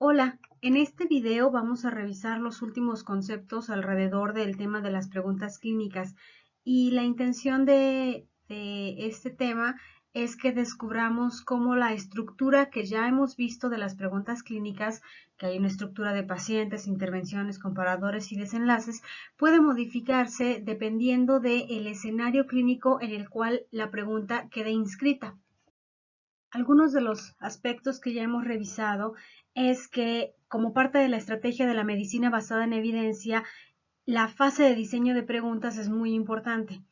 Hola, en este video vamos a revisar los últimos conceptos alrededor del tema de las preguntas clínicas y la intención de este tema es que descubramos cómo la estructura que ya hemos visto de las preguntas clínicas, que hay una estructura de pacientes, intervenciones, comparadores y desenlaces, puede modificarse dependiendo del escenario clínico en el cual la pregunta quede inscrita. Algunos de los aspectos que ya hemos revisado es que, como parte de la estrategia de la medicina basada en evidencia, la fase de diseño de preguntas es muy importante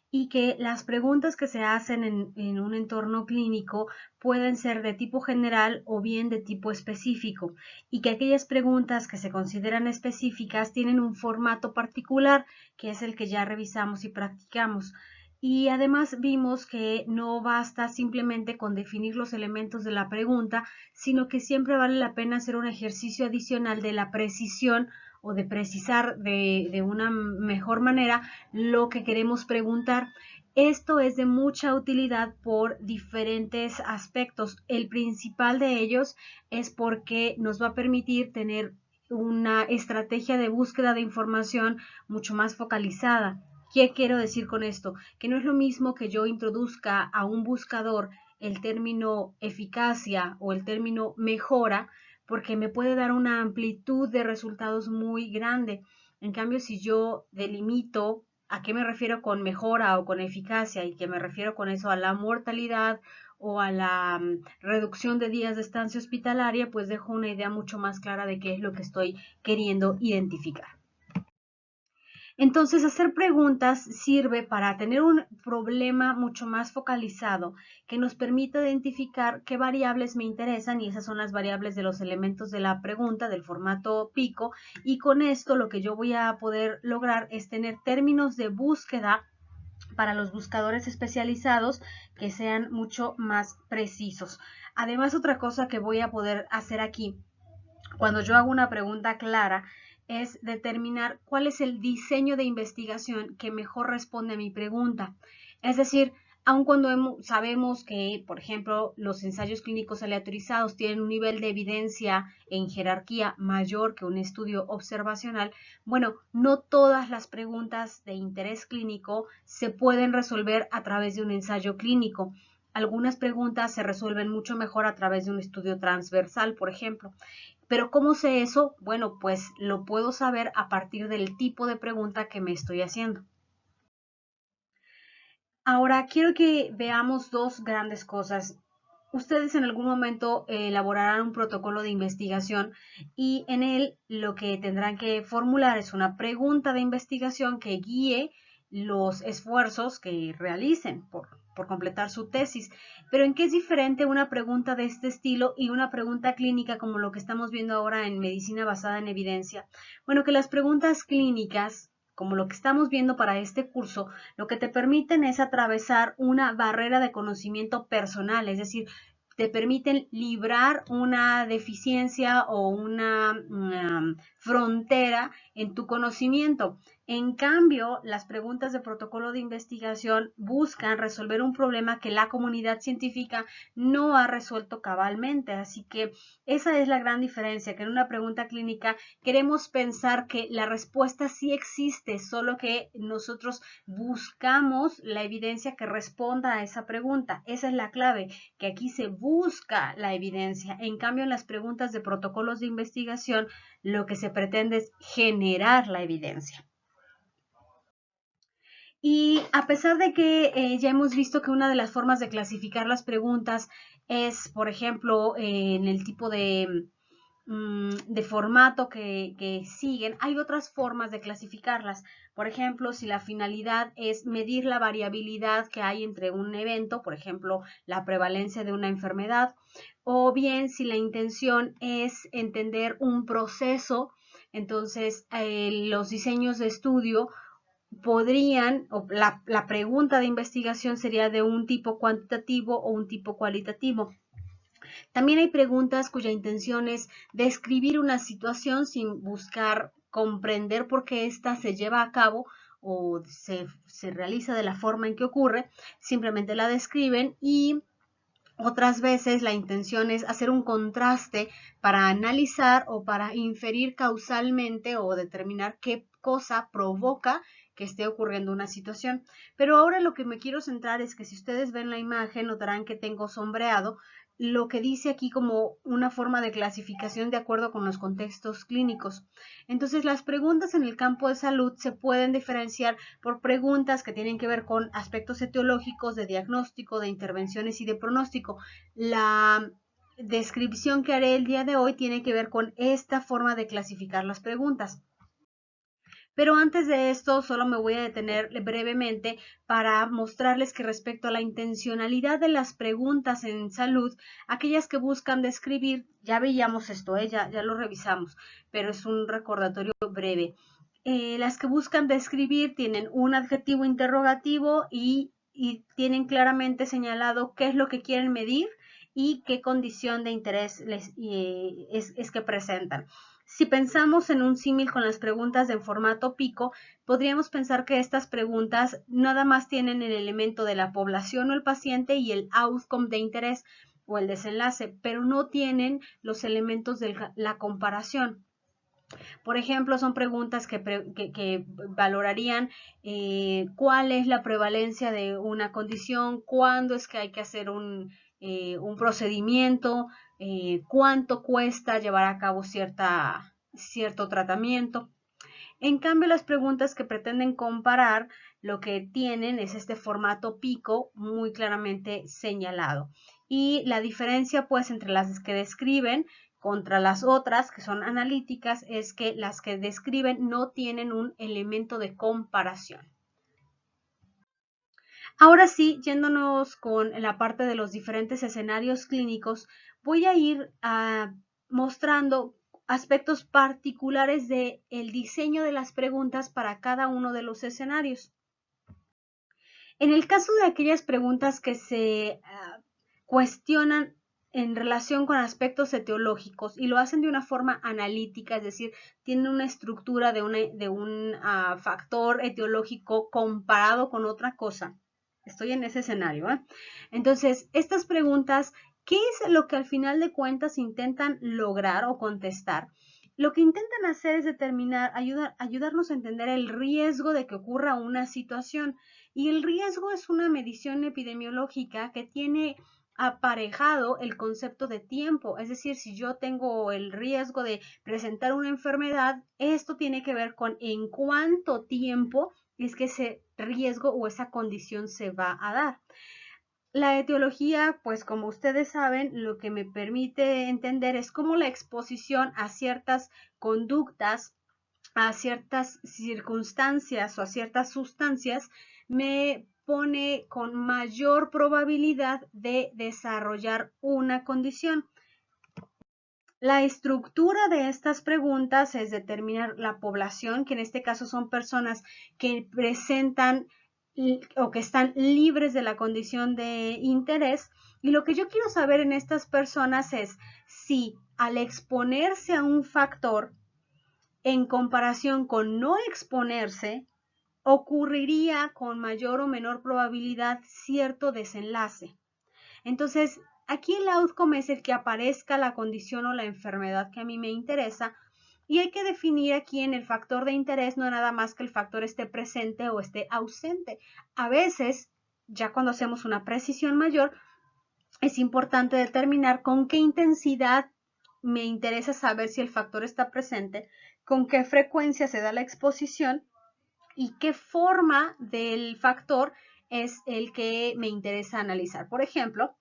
y que las preguntas que se hacen en un entorno clínico pueden ser de tipo general o bien de tipo específico, y que aquellas preguntas que se consideran específicas tienen un formato particular, que es el que ya revisamos y practicamos. Y además vimos que no basta simplemente con definir los elementos de la pregunta, sino que siempre vale la pena hacer un ejercicio adicional de la precisión o de precisar de una mejor manera lo que queremos preguntar. Esto es de mucha utilidad por diferentes aspectos. El principal de ellos es porque nos va a permitir tener una estrategia de búsqueda de información mucho más focalizada. ¿Qué quiero decir con esto? Que no es lo mismo que yo introduzca a un buscador el término eficacia o el término mejora, porque me puede dar una amplitud de resultados muy grande. En cambio, si yo delimito a qué me refiero con mejora o con eficacia, y que me refiero con eso a la mortalidad o a la reducción de días de estancia hospitalaria, pues dejo una idea mucho más clara de qué es lo que estoy queriendo identificar. Entonces, hacer preguntas sirve para tener un problema mucho más focalizado, que nos permite identificar qué variables me interesan, y esas son las variables de los elementos de la pregunta, del formato pico, y con esto lo que yo voy a poder lograr es tener términos de búsqueda para los buscadores especializados que sean mucho más precisos. Además, otra cosa que voy a poder hacer aquí cuando yo hago una pregunta clara es determinar cuál es el diseño de investigación que mejor responde a mi pregunta. Es decir, aun cuando sabemos que, por ejemplo, los ensayos clínicos aleatorizados tienen un nivel de evidencia en jerarquía mayor que un estudio observacional, bueno, no todas las preguntas de interés clínico se pueden resolver a través de un ensayo clínico. Algunas preguntas se resuelven mucho mejor a través de un estudio transversal, por ejemplo. Pero ¿cómo sé eso? Bueno, pues lo puedo saber a partir del tipo de pregunta que me estoy haciendo. Ahora, quiero que veamos dos grandes cosas. Ustedes en algún momento elaborarán un protocolo de investigación, y en él lo que tendrán que formular es una pregunta de investigación que guíe los esfuerzos que realicen por completar su tesis. Pero ¿en qué es diferente una pregunta de este estilo y una pregunta clínica como lo que estamos viendo ahora en medicina basada en evidencia? Bueno, que las preguntas clínicas, como lo que estamos viendo para este curso, lo que te permiten es atravesar una barrera de conocimiento personal, es decir, te permiten librar una deficiencia o una frontera en tu conocimiento. En cambio, las preguntas de protocolo de investigación buscan resolver un problema que la comunidad científica no ha resuelto cabalmente. Así que esa es la gran diferencia, que en una pregunta clínica queremos pensar que la respuesta sí existe, solo que nosotros buscamos la evidencia que responda a esa pregunta. Esa es la clave, que aquí se busca la evidencia. En cambio, en las preguntas de protocolos de investigación, lo que se pretende es generar la evidencia. Y a pesar de que ya hemos visto que una de las formas de clasificar las preguntas es, por ejemplo, en el tipo de formato que siguen, hay otras formas de clasificarlas. Por ejemplo, si la finalidad es medir la variabilidad que hay entre un evento, por ejemplo, la prevalencia de una enfermedad, o bien si la intención es entender un proceso, entonces los diseños de estudio podrían, o la pregunta de investigación sería de un tipo cuantitativo o un tipo cualitativo. También hay preguntas cuya intención es describir una situación sin buscar comprender por qué ésta se lleva a cabo o se realiza de la forma en que ocurre, simplemente la describen. Y Otras veces la intención es hacer un contraste para analizar o para inferir causalmente o determinar qué cosa provoca que esté ocurriendo una situación. Pero ahora lo que me quiero centrar es que si ustedes ven la imagen notarán que tengo sombreado lo que dice aquí como una forma de clasificación de acuerdo con los contextos clínicos. Entonces, las preguntas en el campo de salud se pueden diferenciar por preguntas que tienen que ver con aspectos etiológicos, de diagnóstico, de intervenciones y de pronóstico. La descripción que haré el día de hoy tiene que ver con esta forma de clasificar las preguntas. Pero antes de esto, solo me voy a detener brevemente para mostrarles que respecto a la intencionalidad de las preguntas en salud, aquellas que buscan describir, ya veíamos esto, ya lo revisamos, pero es un recordatorio breve. Las que buscan describir tienen un adjetivo interrogativo y tienen claramente señalado qué es lo que quieren medir y qué condición de interés es que presentan. Si pensamos en un símil con las preguntas en formato pico, podríamos pensar que estas preguntas nada más tienen el elemento de la población o el paciente y el outcome de interés o el desenlace, pero no tienen los elementos de la comparación. Por ejemplo, son preguntas que valorarían cuál es la prevalencia de una condición, cuándo es que hay que hacer un procedimiento, cuánto cuesta llevar a cabo cierto tratamiento. En cambio, las preguntas que pretenden comparar lo que tienen es este formato pico muy claramente señalado. Y la diferencia pues entre las que describen contra las otras que son analíticas es que las que describen no tienen un elemento de comparación. Ahora sí, yéndonos con la parte de los diferentes escenarios clínicos, voy a ir mostrando aspectos particulares del diseño de las preguntas para cada uno de los escenarios. En el caso de aquellas preguntas que se cuestionan en relación con aspectos etiológicos y lo hacen de una forma analítica, es decir, tienen una estructura de un factor etiológico comparado con otra cosa. Estoy en ese escenario. Entonces, estas preguntas, ¿qué es lo que al final de cuentas intentan lograr o contestar? Lo que intentan hacer es determinar, ayudarnos a entender el riesgo de que ocurra una situación. Y el riesgo es una medición epidemiológica que tiene aparejado el concepto de tiempo. Es decir, si yo tengo el riesgo de presentar una enfermedad, esto tiene que ver con en cuánto tiempo es que ese riesgo o esa condición se va a dar. La etiología, pues como ustedes saben, lo que me permite entender es cómo la exposición a ciertas conductas, a ciertas circunstancias o a ciertas sustancias me pone con mayor probabilidad de desarrollar una condición. La estructura de estas preguntas es determinar la población, que en este caso son personas que presentan o que están libres de la condición de interés. Y lo que yo quiero saber en estas personas es si al exponerse a un factor en comparación con no exponerse, ocurriría con mayor o menor probabilidad cierto desenlace. Entonces, aquí el outcome es el que aparezca la condición o la enfermedad que a mí me interesa y hay que definir aquí en el factor de interés no nada más que el factor esté presente o esté ausente. A veces, ya cuando hacemos una precisión mayor, es importante determinar con qué intensidad me interesa saber si el factor está presente, con qué frecuencia se da la exposición y qué forma del factor es el que me interesa analizar. Por ejemplo,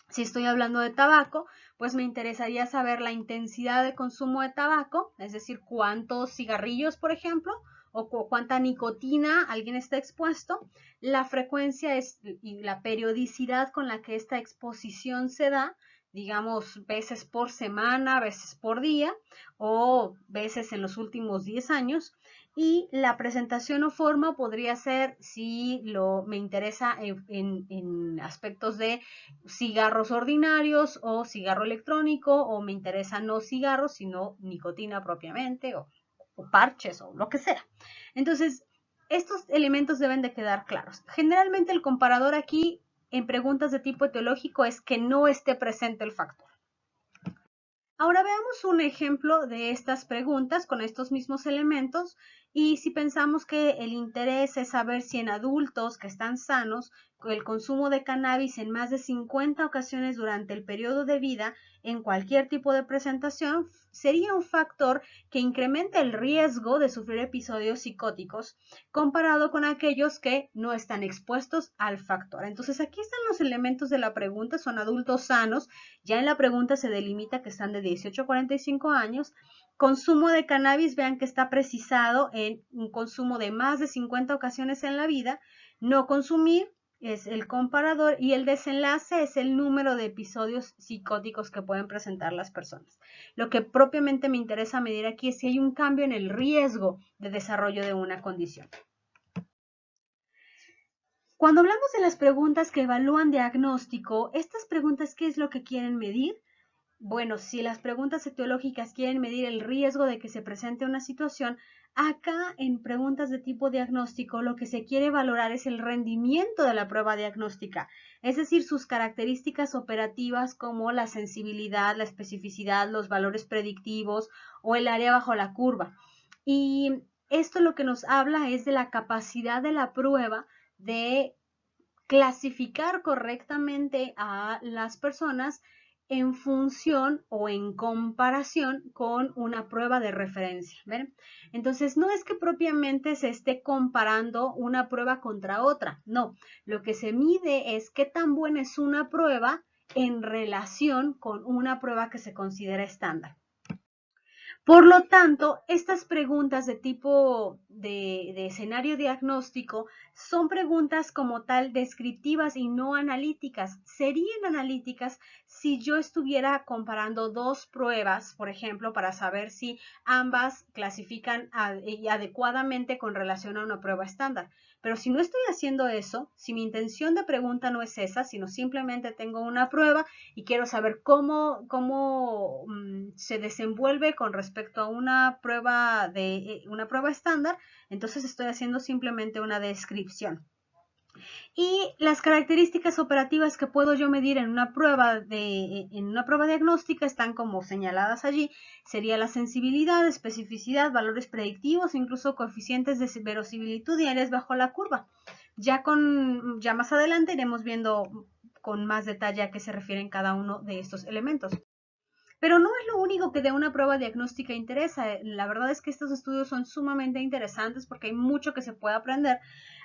si estoy hablando de tabaco, pues me interesaría saber la intensidad de consumo de tabaco, es decir, cuántos cigarrillos, por ejemplo, o cuánta nicotina alguien está expuesto, la frecuencia y la periodicidad con la que esta exposición se da, digamos, veces por semana, veces por día o veces en los últimos 10 años. Y la presentación o forma podría ser si me interesa en aspectos de cigarros ordinarios o cigarro electrónico o me interesa no cigarros sino nicotina propiamente o parches o lo que sea. Entonces, estos elementos deben de quedar claros. Generalmente el comparador aquí en preguntas de tipo etiológico es que no esté presente el factor. Ahora veamos un ejemplo de estas preguntas con estos mismos elementos y si pensamos que el interés es saber si en adultos que están sanos el consumo de cannabis en más de 50 ocasiones durante el periodo de vida en cualquier tipo de presentación sería un factor que incrementa el riesgo de sufrir episodios psicóticos comparado con aquellos que no están expuestos al factor. Entonces aquí están los elementos de la pregunta, son adultos sanos, ya en la pregunta se delimita que están de 18 a 45 años. Consumo de cannabis, vean que está precisado en un consumo de más de 50 ocasiones en la vida. No consumir es el comparador y el desenlace es el número de episodios psicóticos que pueden presentar las personas. Lo que propiamente me interesa medir aquí es si hay un cambio en el riesgo de desarrollo de una condición. Cuando hablamos de las preguntas que evalúan diagnóstico, estas preguntas, ¿qué es lo que quieren medir? Bueno, si las preguntas etiológicas quieren medir el riesgo de que se presente una situación, acá en preguntas de tipo diagnóstico lo que se quiere valorar es el rendimiento de la prueba diagnóstica, es decir, sus características operativas como la sensibilidad, la especificidad, los valores predictivos o el área bajo la curva. Y esto lo que nos habla es de la capacidad de la prueba de clasificar correctamente a las personas en función o en comparación con una prueba de referencia. ¿Ven? Entonces, no es que propiamente se esté comparando una prueba contra otra, no. Lo que se mide es qué tan buena es una prueba en relación con una prueba que se considera estándar. Por lo tanto, estas preguntas de tipo de escenario diagnóstico son preguntas como tal descriptivas y no analíticas. Serían analíticas si yo estuviera comparando dos pruebas, por ejemplo, para saber si ambas clasifican adecuadamente con relación a una prueba estándar. Pero si no estoy haciendo eso, si mi intención de pregunta no es esa, sino simplemente tengo una prueba y quiero saber cómo se desenvuelve con respecto a una prueba estándar, entonces estoy haciendo simplemente una descripción. Y las características operativas que puedo yo medir en una prueba diagnóstica están como señaladas allí. Sería la sensibilidad, especificidad, valores predictivos, incluso coeficientes de verosimilitud y áreas bajo la curva. Ya más adelante iremos viendo con más detalle a qué se refieren cada uno de estos elementos. Pero no es lo único que de una prueba diagnóstica interesa. La verdad es que estos estudios son sumamente interesantes porque hay mucho que se puede aprender.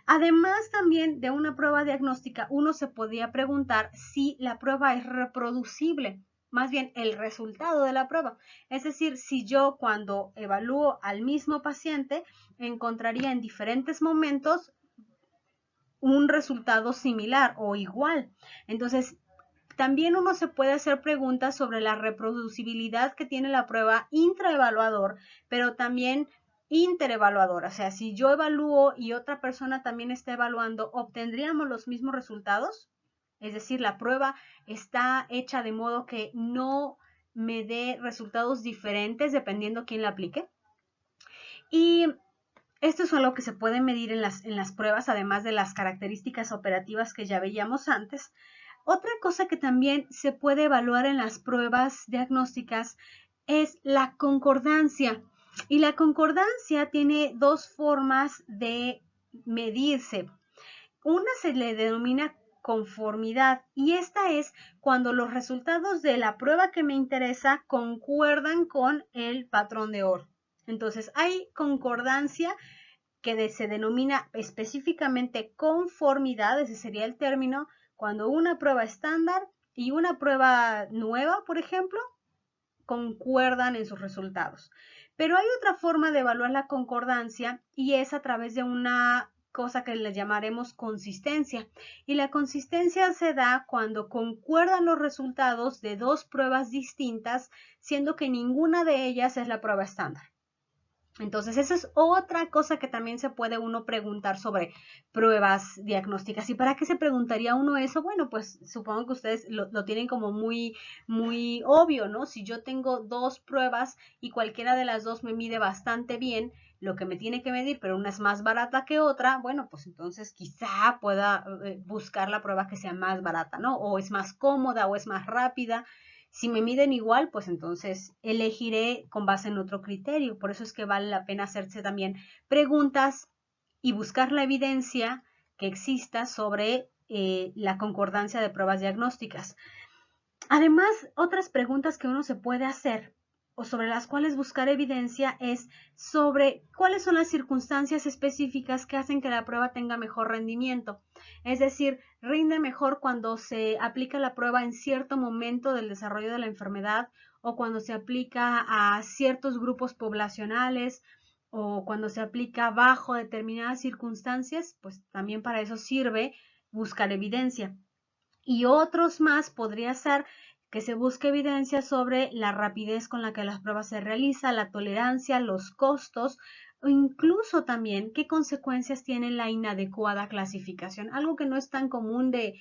Además también de una prueba diagnóstica, uno se podría preguntar si la prueba es reproducible, más bien el resultado de la prueba. Es decir, si yo cuando evalúo al mismo paciente encontraría en diferentes momentos un resultado similar o igual. Entonces, también uno se puede hacer preguntas sobre la reproducibilidad que tiene la prueba intraevaluador, pero también interevaluador. O sea, si yo evalúo y otra persona también está evaluando, ¿obtendríamos los mismos resultados? Es decir, la prueba está hecha de modo que no me dé resultados diferentes dependiendo quién la aplique. Y esto es lo que se puede medir en las pruebas, además de las características operativas que ya veíamos antes. Otra cosa que también se puede evaluar en las pruebas diagnósticas es la concordancia. Y la concordancia tiene dos formas de medirse. Una se le denomina conformidad y esta es cuando los resultados de la prueba que me interesa concuerdan con el patrón de Orr. Entonces hay concordancia que se denomina específicamente conformidad, ese sería el término, cuando una prueba estándar y una prueba nueva, por ejemplo, concuerdan en sus resultados. Pero hay otra forma de evaluar la concordancia y es a través de una cosa que le llamaremos consistencia. Y la consistencia se da cuando concuerdan los resultados de dos pruebas distintas, siendo que ninguna de ellas es la prueba estándar. Entonces, esa es otra cosa que también se puede uno preguntar sobre pruebas diagnósticas. ¿Y para qué se preguntaría uno eso? Bueno, pues supongo que ustedes lo tienen como muy obvio, ¿no? Si yo tengo dos pruebas y cualquiera de las dos me mide bastante bien lo que me tiene que medir, pero una es más barata que otra, bueno, pues entonces quizá pueda buscar la prueba que sea más barata, ¿no? O es más cómoda o es más rápida. Si me miden igual, pues entonces elegiré con base en otro criterio. Por eso es que vale la pena hacerse también preguntas y buscar la evidencia que exista sobre la concordancia de pruebas diagnósticas. Además, otras preguntas que uno se puede hacer o sobre las cuales buscar evidencia es sobre cuáles son las circunstancias específicas que hacen que la prueba tenga mejor rendimiento. Es decir, rinde mejor cuando se aplica la prueba en cierto momento del desarrollo de la enfermedad o cuando se aplica a ciertos grupos poblacionales o cuando se aplica bajo determinadas circunstancias, pues también para eso sirve buscar evidencia. Y otros más podría ser que se busque evidencia sobre la rapidez con la que las pruebas se realizan, la tolerancia, los costos o incluso también qué consecuencias tiene la inadecuada clasificación, algo que no es tan común de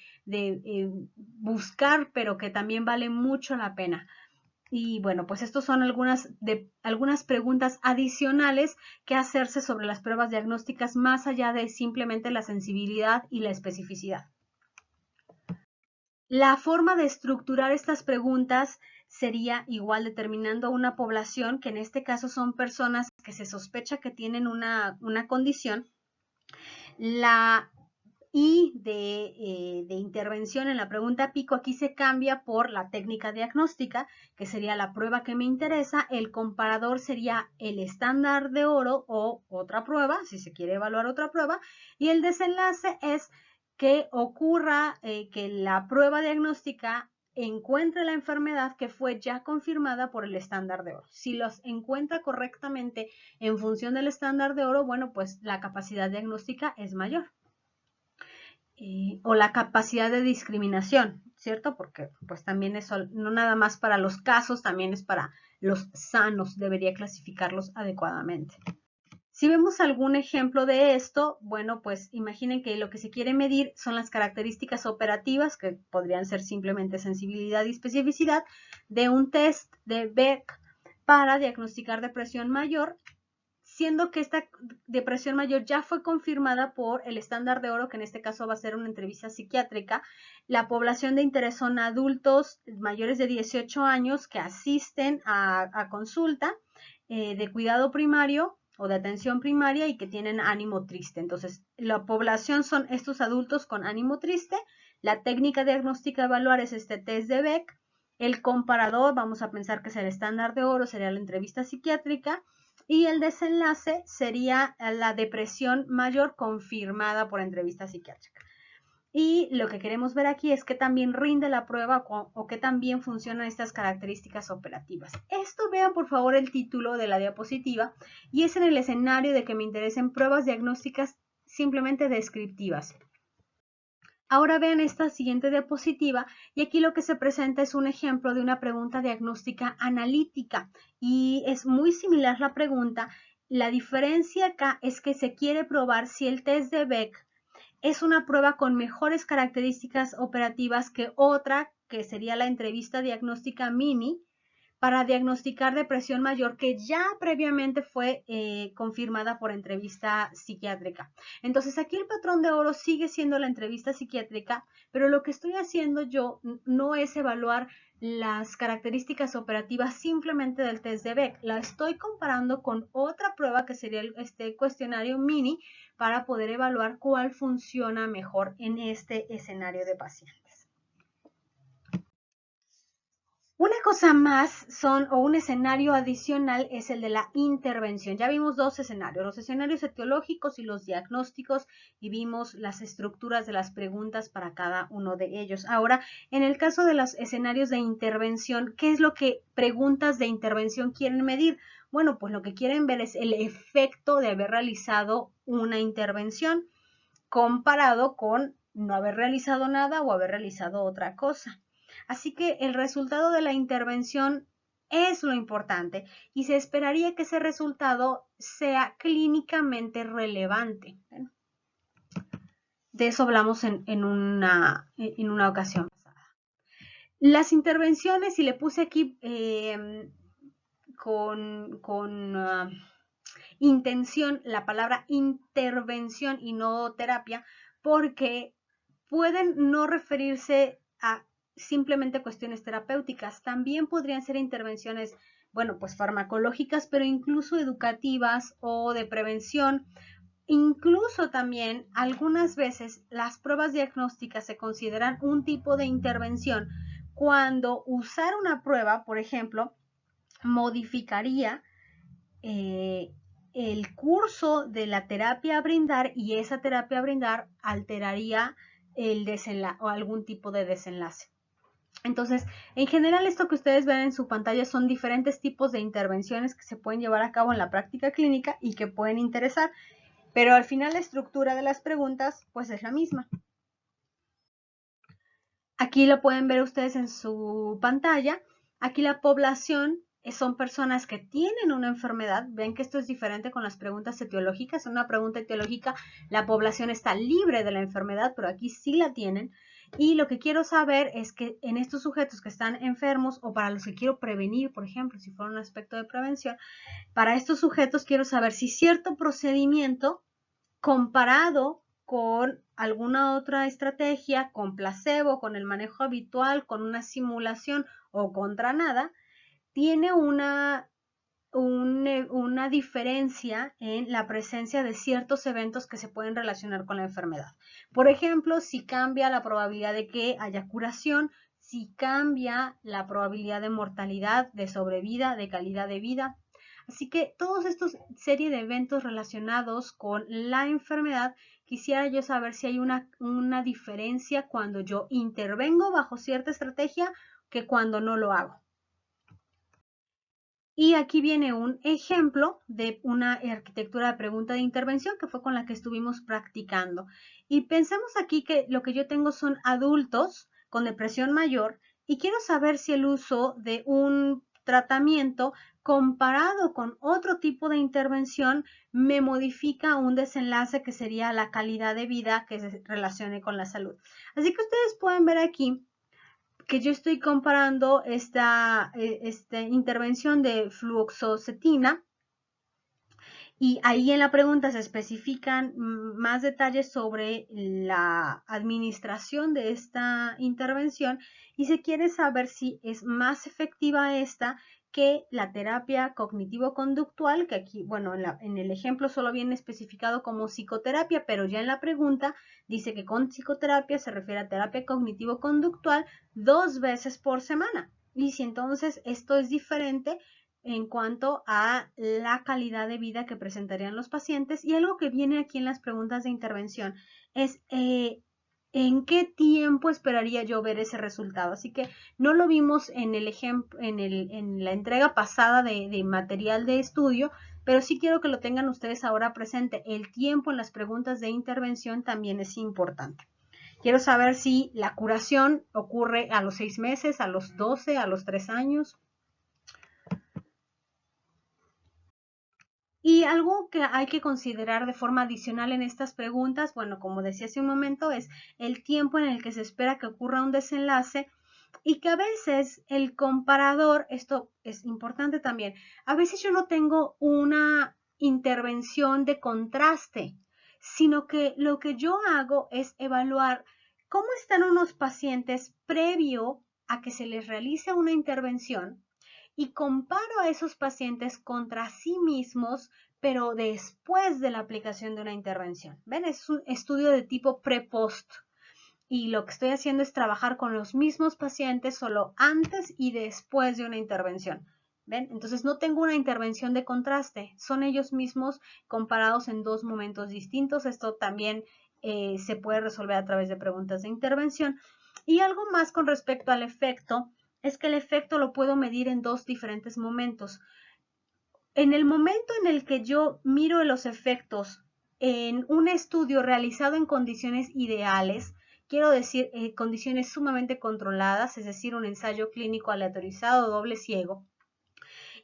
buscar, pero que también vale mucho la pena. Y bueno, pues estos son algunas preguntas adicionales que hacerse sobre las pruebas diagnósticas más allá de simplemente la sensibilidad y la especificidad. La forma de estructurar estas preguntas sería igual determinando una población, que en este caso son personas que se sospecha que tienen una condición. La I de intervención en la pregunta pico aquí se cambia por la técnica diagnóstica, que sería la prueba que me interesa. El comparador sería el estándar de oro o otra prueba, si se quiere evaluar otra prueba. Y el desenlace es que ocurra que la prueba diagnóstica encuentre la enfermedad que fue ya confirmada por el estándar de oro. Si los encuentra correctamente en función del estándar de oro, bueno, pues la capacidad diagnóstica es mayor. O la capacidad de discriminación, ¿cierto? Porque pues también eso, no nada más para los casos, también es para los sanos, debería clasificarlos adecuadamente. Si vemos algún ejemplo de esto, bueno, pues imaginen que lo que se quiere medir son las características operativas, que podrían ser simplemente sensibilidad y especificidad, de un test de Beck para diagnosticar depresión mayor, siendo que esta depresión mayor ya fue confirmada por el estándar de oro, que en este caso va a ser una entrevista psiquiátrica. La población de interés son adultos mayores de 18 años que asisten a consulta de cuidado primario o de atención primaria y que tienen ánimo triste. Entonces, la población son estos adultos con ánimo triste. La técnica diagnóstica a evaluar es este test de Beck. El comparador, vamos a pensar que es el estándar de oro, sería la entrevista psiquiátrica. Y el desenlace sería la depresión mayor confirmada por entrevista psiquiátrica. Y lo que queremos ver aquí es que también rinde la prueba o que también funcionan estas características operativas. Esto, vean por favor el título de la diapositiva, y es en el escenario de que me interesen pruebas diagnósticas simplemente descriptivas. Ahora vean esta siguiente diapositiva y aquí lo que se presenta es un ejemplo de una pregunta diagnóstica analítica y es muy similar la pregunta. La diferencia acá es que se quiere probar si el test de Beck es una prueba con mejores características operativas que otra, que sería la entrevista diagnóstica mini, para diagnosticar depresión mayor que ya previamente fue confirmada por entrevista psiquiátrica. Entonces aquí el patrón de oro sigue siendo la entrevista psiquiátrica, pero lo que estoy haciendo yo no es evaluar las características operativas simplemente del test de Beck, la estoy comparando con otra prueba que sería este cuestionario mini para poder evaluar cuál funciona mejor en este escenario de paciente. Una cosa más o un escenario adicional es el de la intervención. Ya vimos dos escenarios, los escenarios etiológicos y los diagnósticos, y vimos las estructuras de las preguntas para cada uno de ellos. Ahora, en el caso de los escenarios de intervención, ¿qué es lo que preguntas de intervención quieren medir? Bueno, pues lo que quieren ver es el efecto de haber realizado una intervención comparado con no haber realizado nada o haber realizado otra cosa. Así que el resultado de la intervención Es lo importante y se esperaría que ese resultado sea clínicamente relevante. Bueno, de eso hablamos en una ocasión pasada. Las intervenciones, y le puse aquí con intención la palabra intervención y no terapia, porque pueden no referirse a simplemente cuestiones terapéuticas, también podrían ser intervenciones, bueno, pues farmacológicas, pero incluso educativas o de prevención. Incluso también algunas veces las pruebas diagnósticas se consideran un tipo de intervención cuando usar una prueba, por ejemplo, modificaría el curso de la terapia a brindar y esa terapia a brindar alteraría el desenlace o algún tipo de desenlace. Entonces, en general, esto que ustedes ven en su pantalla son diferentes tipos de intervenciones que se pueden llevar a cabo en la práctica clínica y que pueden interesar, pero al final la estructura de las preguntas pues es la misma. Aquí lo pueden ver ustedes en su pantalla. Aquí la población son personas que tienen una enfermedad. Ven que esto es diferente con las preguntas etiológicas. En una pregunta etiológica la población está libre de la enfermedad, pero aquí sí la tienen. Y lo que quiero saber es que en estos sujetos que están enfermos o para los que quiero prevenir, por ejemplo, si fuera un aspecto de prevención, para estos sujetos quiero saber si cierto procedimiento comparado con alguna otra estrategia, con placebo, con el manejo habitual, con una simulación o contra nada, tiene una diferencia en la presencia de ciertos eventos que se pueden relacionar con la enfermedad. Por ejemplo, si cambia la probabilidad de que haya curación, si cambia la probabilidad de mortalidad, de sobrevida, de calidad de vida. Así que todos estos serie de eventos relacionados con la enfermedad, quisiera yo saber si hay una diferencia cuando yo intervengo bajo cierta estrategia que cuando no lo hago. Y aquí viene un ejemplo de una arquitectura de pregunta de intervención que fue con la que estuvimos practicando. Y pensemos aquí que lo que yo tengo son adultos con depresión mayor y quiero saber si el uso de un tratamiento comparado con otro tipo de intervención me modifica un desenlace que sería la calidad de vida que se relacione con la salud. Así que ustedes pueden ver aquí que yo estoy comparando esta intervención de fluoxetina y ahí en la pregunta se especifican más detalles sobre la administración de esta intervención y se quiere saber si es más efectiva esta que la terapia cognitivo-conductual, que aquí, bueno, en el ejemplo solo viene especificado como psicoterapia, pero ya en la pregunta dice que con psicoterapia se refiere a terapia cognitivo-conductual 2 veces por semana. Y si entonces esto es diferente en cuanto a la calidad de vida que presentarían los pacientes. Y algo que viene aquí en las preguntas de intervención es ¿en qué tiempo esperaría yo ver ese resultado? Así que no lo vimos en el ejemplo, en la entrega pasada de material de estudio, pero sí quiero que lo tengan ustedes ahora presente. El tiempo en las preguntas de intervención también es importante. Quiero saber si la curación ocurre a los 6 meses, a los 12, a los 3 años. Y algo que hay que considerar de forma adicional en estas preguntas, bueno, como decía hace un momento, es el tiempo en el que se espera que ocurra un desenlace y que a veces el comparador, esto es importante también, a veces yo no tengo una intervención de contraste, sino que lo que yo hago es evaluar cómo están unos pacientes previo a que se les realice una intervención y comparo a esos pacientes contra sí mismos, pero después de la aplicación de una intervención. ¿Ven? Es un estudio de tipo pre-post. Y lo que estoy haciendo es trabajar con los mismos pacientes solo antes y después de una intervención. ¿Ven? Entonces no tengo una intervención de contraste, son ellos mismos comparados en 2 momentos distintos. Esto también se puede resolver a través de preguntas de intervención. Y algo más con respecto al efecto es que el efecto lo puedo medir en 2 diferentes momentos. En el momento en el que yo miro los efectos en un estudio realizado en condiciones ideales, quiero decir, condiciones sumamente controladas, es decir, un ensayo clínico aleatorizado doble ciego,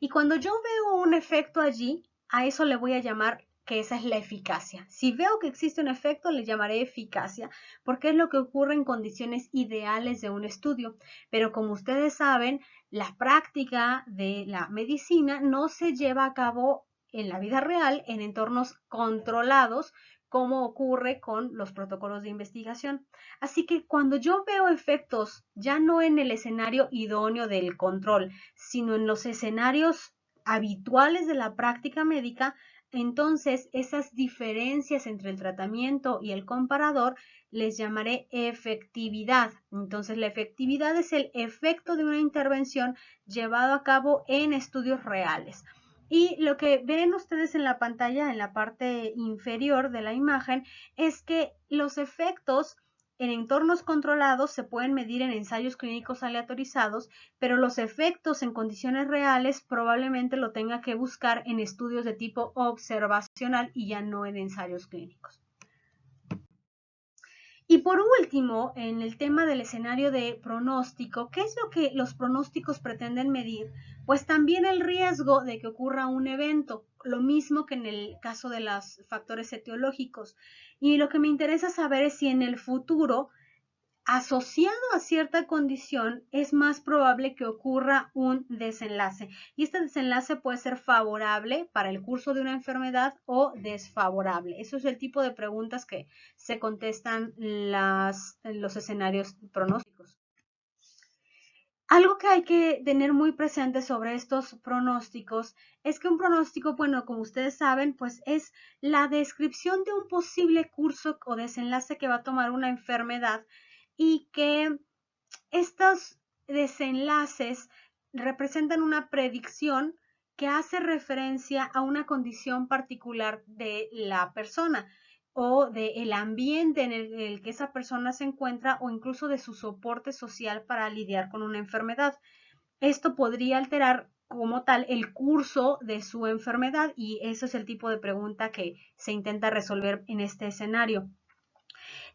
Y cuando yo veo un efecto allí, a eso le voy a llamar que esa es la eficacia. Si veo que existe un efecto, le llamaré eficacia, porque es lo que ocurre en condiciones ideales de un estudio. Pero como ustedes saben, la práctica de la medicina no se lleva a cabo en la vida real, en entornos controlados, como ocurre con los protocolos de investigación. Así que cuando yo veo efectos ya no en el escenario idóneo del control, sino en los escenarios habituales de la práctica médica, entonces esas diferencias entre el tratamiento y el comparador les llamaré efectividad. Entonces la efectividad es el efecto de una intervención llevado a cabo en estudios reales. Y lo que ven ustedes en la pantalla, en la parte inferior de la imagen, es que los efectos en entornos controlados se pueden medir en ensayos clínicos aleatorizados, pero los efectos en condiciones reales probablemente lo tenga que buscar en estudios de tipo observacional y ya no en ensayos clínicos. Y por último, en el tema del escenario de pronóstico, ¿qué es lo que los pronósticos pretenden medir? Pues también el riesgo de que ocurra un evento, lo mismo que en el caso de los factores etiológicos. Y lo que me interesa saber es si en el futuro, asociado a cierta condición, es más probable que ocurra un desenlace. Y este desenlace puede ser favorable para el curso de una enfermedad o desfavorable. Eso es el tipo de preguntas que se contestan los escenarios pronósticos. Algo que hay que tener muy presente sobre estos pronósticos es que un pronóstico, bueno, como ustedes saben, pues es la descripción de un posible curso o desenlace que va a tomar una enfermedad y que estos desenlaces representan una predicción que hace referencia a una condición particular de la persona o del ambiente en el que esa persona se encuentra o incluso de su soporte social para lidiar con una enfermedad. Esto podría alterar como tal el curso de su enfermedad y eso es el tipo de pregunta que se intenta resolver en este escenario.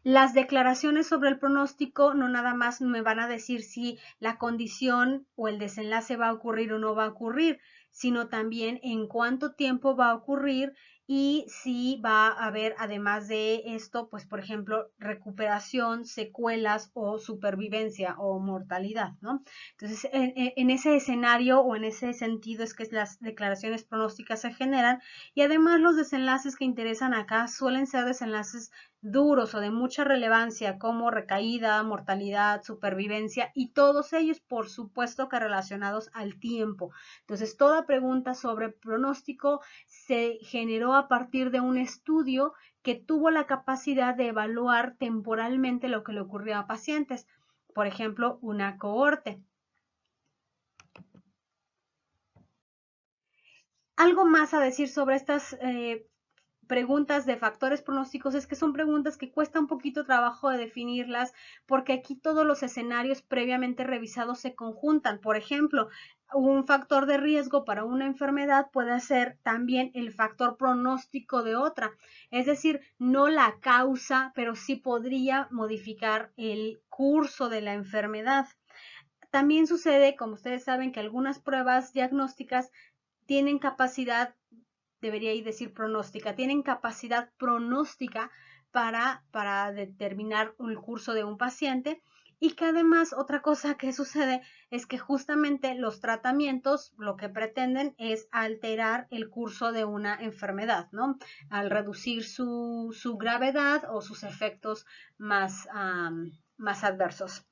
Las declaraciones sobre el pronóstico no nada más me van a decir si la condición o el desenlace va a ocurrir o no va a ocurrir, sino también en cuánto tiempo va a ocurrir y si va a haber, además de esto, pues por ejemplo, recuperación, secuelas o supervivencia o mortalidad, ¿no? Entonces, en ese escenario o en ese sentido es que las declaraciones pronósticas se generan y además los desenlaces que interesan acá suelen ser desenlaces duros o de mucha relevancia como recaída, mortalidad, supervivencia y todos ellos por supuesto que relacionados al tiempo. Entonces toda pregunta sobre pronóstico se generó a partir de un estudio que tuvo la capacidad de evaluar temporalmente lo que le ocurrió a pacientes. Por ejemplo, una cohorte. Algo más a decir sobre estas preguntas de factores pronósticos es que son preguntas que cuesta un poquito trabajo de definirlas porque aquí todos los escenarios previamente revisados se conjuntan. Por ejemplo, un factor de riesgo para una enfermedad puede ser también el factor pronóstico de otra. Es decir, no la causa, pero sí podría modificar el curso de la enfermedad. También sucede, como ustedes saben, que algunas pruebas diagnósticas tienen capacidad, debería decir pronóstica, tienen capacidad pronóstica para determinar el curso de un paciente y que además otra cosa que sucede es que justamente los tratamientos lo que pretenden es alterar el curso de una enfermedad, ¿no? Al reducir su gravedad o sus efectos más adversos.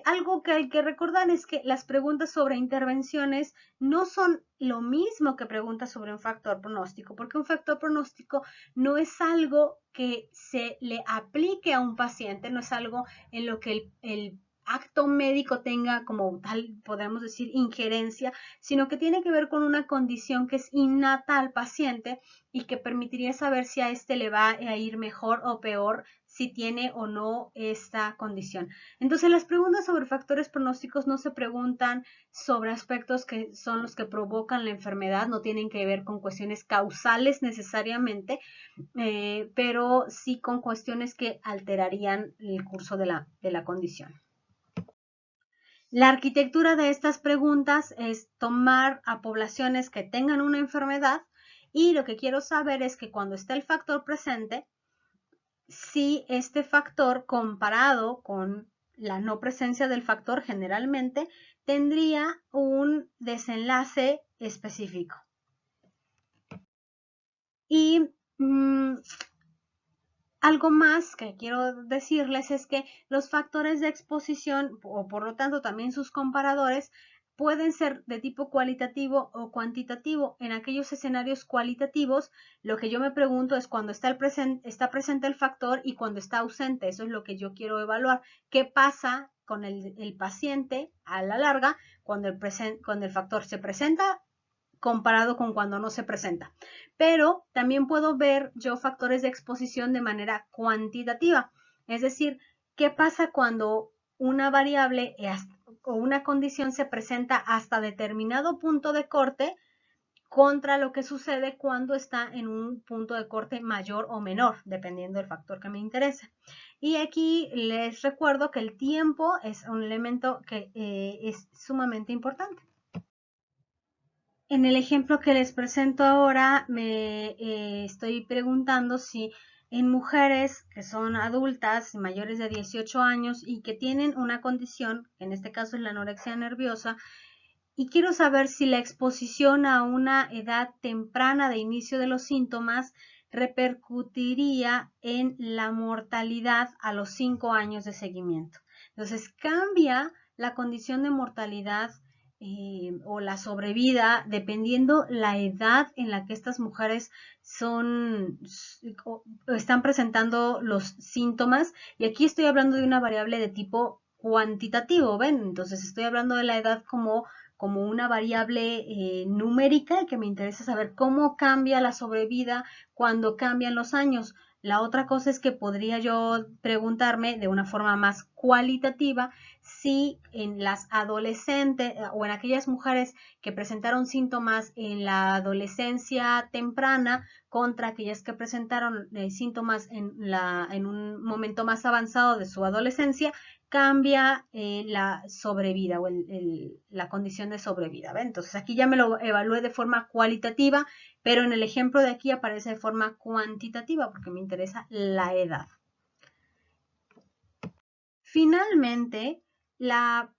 Algo que hay que recordar es que las preguntas sobre intervenciones no son lo mismo que preguntas sobre un factor pronóstico, porque un factor pronóstico no es algo que se le aplique a un paciente, no es algo en lo que el acto médico tenga como tal, podemos decir, injerencia, sino que tiene que ver con una condición que es innata al paciente y que permitiría saber si a este le va a ir mejor o peor si tiene o no esta condición. Entonces, las preguntas sobre factores pronósticos no se preguntan sobre aspectos que son los que provocan la enfermedad, no tienen que ver con cuestiones causales necesariamente, pero sí con cuestiones que alterarían el curso de la condición. La arquitectura de estas preguntas es tomar a poblaciones que tengan una enfermedad y lo que quiero saber es que cuando está el factor presente, si este factor comparado con la no presencia del factor generalmente tendría un desenlace específico. Y algo más que quiero decirles es que los factores de exposición o por lo tanto también sus comparadores pueden ser de tipo cualitativo o cuantitativo. En aquellos escenarios cualitativos, lo que yo me pregunto es cuando está presente el factor y cuando está ausente. Eso es lo que yo quiero evaluar. ¿Qué pasa con el paciente a la larga cuando el factor se presenta comparado con cuando no se presenta? Pero también puedo ver yo factores de exposición de manera cuantitativa, es decir, qué pasa cuando una variable o una condición se presenta hasta determinado punto de corte contra lo que sucede cuando está en un punto de corte mayor o menor, dependiendo del factor que me interese. Y aquí les recuerdo que el tiempo es un elemento que es sumamente importante. En el ejemplo que les presento ahora, me estoy preguntando si en mujeres que son adultas, mayores de 18 años y que tienen una condición, en este caso es la anorexia nerviosa, y quiero saber si la exposición a una edad temprana de inicio de los síntomas repercutiría en la mortalidad a los 5 años de seguimiento. Entonces, cambia la condición de mortalidad o la sobrevida dependiendo la edad en la que estas mujeres están presentando los síntomas. Y aquí estoy hablando de una variable de tipo cuantitativo, ¿ven? Entonces estoy hablando de la edad como una variable numérica y que me interesa saber cómo cambia la sobrevida cuando cambian los años. La otra cosa es que podría yo preguntarme de una forma más cualitativa si en las adolescentes o en aquellas mujeres que presentaron síntomas en la adolescencia temprana contra aquellas que presentaron síntomas en un momento más avanzado de su adolescencia, cambia la sobrevida o la condición de sobrevida. ¿Ve? Entonces aquí ya me lo evalué de forma cualitativa, pero en el ejemplo de aquí aparece de forma cuantitativa porque me interesa la edad. Finalmente, la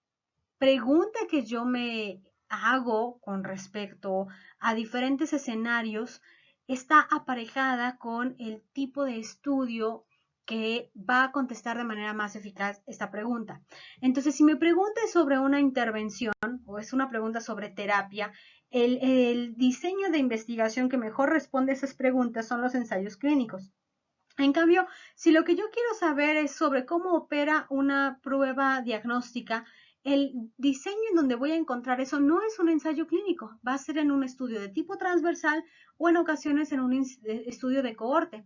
pregunta que yo me hago con respecto a diferentes escenarios está aparejada con el tipo de estudio que va a contestar de manera más eficaz esta pregunta. Entonces, si mi pregunta es sobre una intervención o es una pregunta sobre terapia, el diseño de investigación que mejor responde a esas preguntas son los ensayos clínicos. En cambio, si lo que yo quiero saber es sobre cómo opera una prueba diagnóstica, el diseño en donde voy a encontrar eso no es un ensayo clínico, va a ser en un estudio de tipo transversal o en ocasiones en un estudio de cohorte.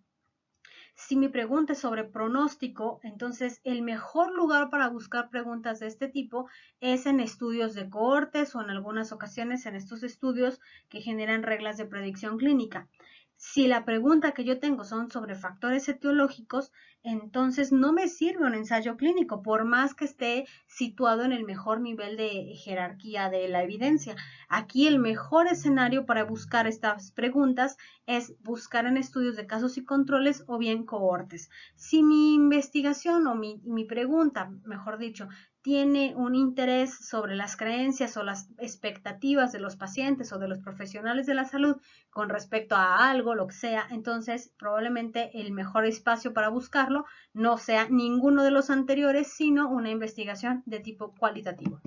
Si mi pregunta es sobre pronóstico, entonces el mejor lugar para buscar preguntas de este tipo es en estudios de cohortes o en algunas ocasiones en estos estudios que generan reglas de predicción clínica. Si la pregunta que yo tengo son sobre factores etiológicos, entonces no me sirve un ensayo clínico, por más que esté situado en el mejor nivel de jerarquía de la evidencia. Aquí el mejor escenario para buscar estas preguntas es buscar en estudios de casos y controles o bien cohortes. Si mi investigación o mi pregunta, mejor dicho, tiene un interés sobre las creencias o las expectativas de los pacientes o de los profesionales de la salud con respecto a algo, lo que sea, entonces probablemente el mejor espacio para buscarlo no sea ninguno de los anteriores, sino una investigación de tipo cualitativo.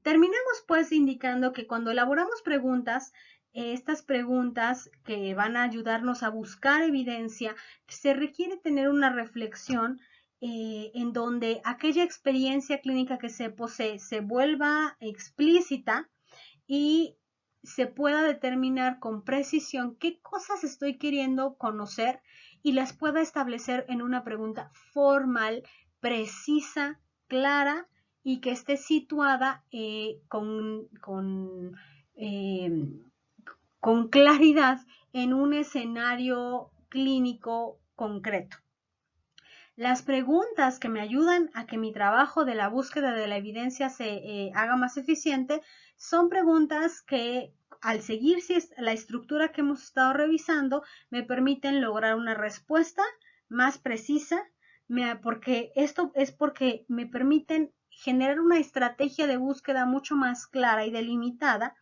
Terminamos pues indicando que cuando elaboramos preguntas, estas preguntas que van a ayudarnos a buscar evidencia, se requiere tener una reflexión en donde aquella experiencia clínica que se posee se vuelva explícita y se pueda determinar con precisión qué cosas estoy queriendo conocer y las pueda establecer en una pregunta formal, precisa, clara y que esté situada con claridad en un escenario clínico concreto. Las preguntas que me ayudan a que mi trabajo de la búsqueda de la evidencia se haga más eficiente son preguntas que, al seguir la estructura que hemos estado revisando, me permiten lograr una respuesta más precisa, porque esto es porque me permiten generar una estrategia de búsqueda mucho más clara y delimitada,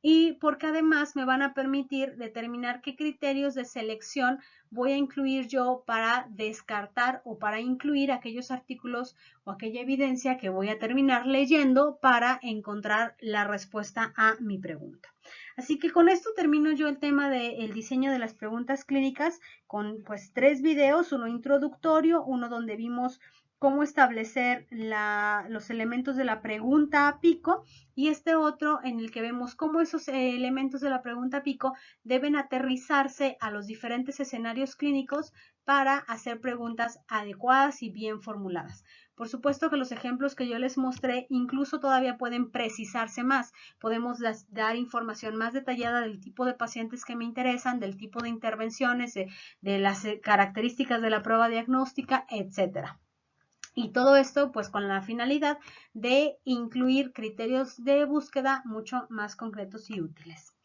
y porque además me van a permitir determinar qué criterios de selección voy a incluir yo para descartar o para incluir aquellos artículos o aquella evidencia que voy a terminar leyendo para encontrar la respuesta a mi pregunta. Así que con esto termino yo el tema del diseño de las preguntas clínicas con pues 3 videos, uno introductorio, uno donde vimos cómo establecer los elementos de la pregunta pico, y este otro en el que vemos cómo esos elementos de la pregunta pico deben aterrizarse a los diferentes escenarios clínicos para hacer preguntas adecuadas y bien formuladas. Por supuesto que los ejemplos que yo les mostré incluso todavía pueden precisarse más. Podemos dar información más detallada del tipo de pacientes que me interesan, del tipo de intervenciones, de las características de la prueba diagnóstica, etcétera. Y todo esto pues con la finalidad de incluir criterios de búsqueda mucho más concretos y útiles.